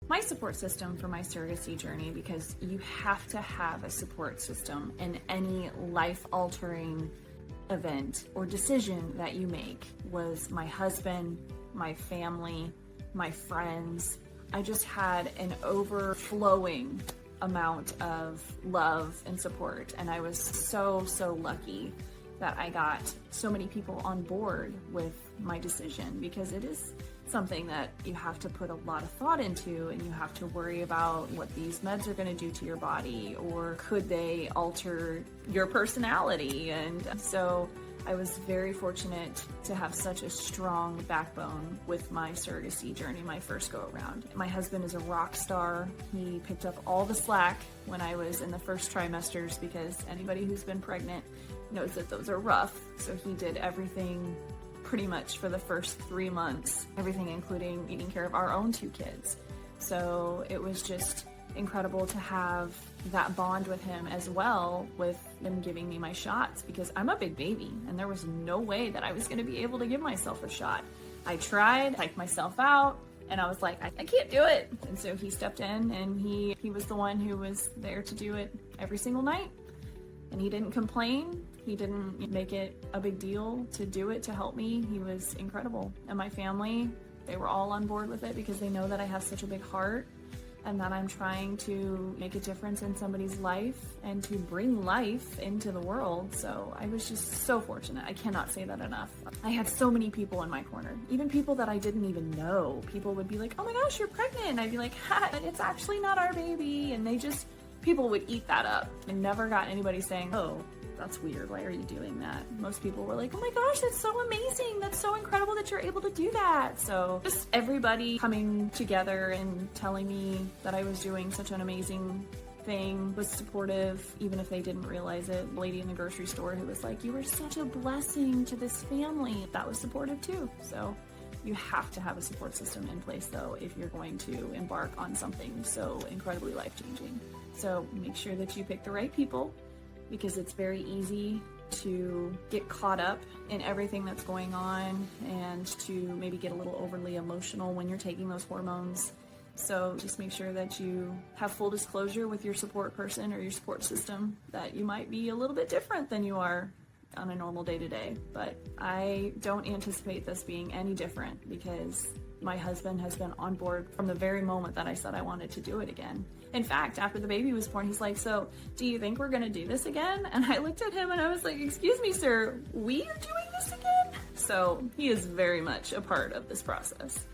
My support system for my surrogacy journey, because you have to have a support system in any life-altering event or decision that you make, was my husband, my family, my friends. I just had an overflowing amount of love and support, and I was so lucky that I got so many people on board with my decision, because it is something that you have to put a lot of thought into, and you have to worry about what these meds are going to do to your body, or could they alter your personality. And so I was very fortunate to have such a strong backbone with my surrogacy journey my first go around. My husband is a rock star. He picked up all the slack when I was in the first trimesters, because anybody who's been pregnant knows that those are rough. So he did everything pretty much for the first 3 months, everything including taking care of our own 2 kids. So it was just incredible to have that bond with him, as well with him giving me my shots, because I'm a big baby and there was no way that I was going to be able to give myself a shot. I tried, psyched myself out, and I was like, I can't do it. And so he stepped in, and he was the one who was there to do it every single night. And he didn't complain. He didn't make it a big deal to do it to help me. He was incredible. And my family, they were all on board with it, because they know that I have such a big heart and that I'm trying to make a difference in somebody's life and to bring life into the world. So I was just so fortunate. I cannot say that enough. I had so many people in my corner, even people that I didn't even know. People would be like, oh my gosh, you're pregnant. And I'd be like, ha, it's actually not our baby. And people would eat that up. I never got anybody saying, oh, that's weird, why are you doing that? Most people were like, oh my gosh, that's so amazing, that's so incredible that you're able to do that. So just everybody coming together and telling me that I was doing such an amazing thing was supportive, even if they didn't realize it. The lady in the grocery store who was like, you were such a blessing to this family, that was supportive too. So you have to have a support system in place, though, if you're going to embark on something so incredibly life-changing. So make sure that you pick the right people, because it's very easy to get caught up in everything that's going on and to maybe get a little overly emotional when you're taking those hormones. So just make sure that you have full disclosure with your support person or your support system that you might be a little bit different than you are on a normal day-to-day. But I don't anticipate this being any different, because my husband has been on board from the very moment that I said I wanted to do it again. In fact, after the baby was born, he's like, so do you think we're gonna do this again? And I looked at him and I was like, excuse me, sir, we are doing this again? So he is very much a part of this process.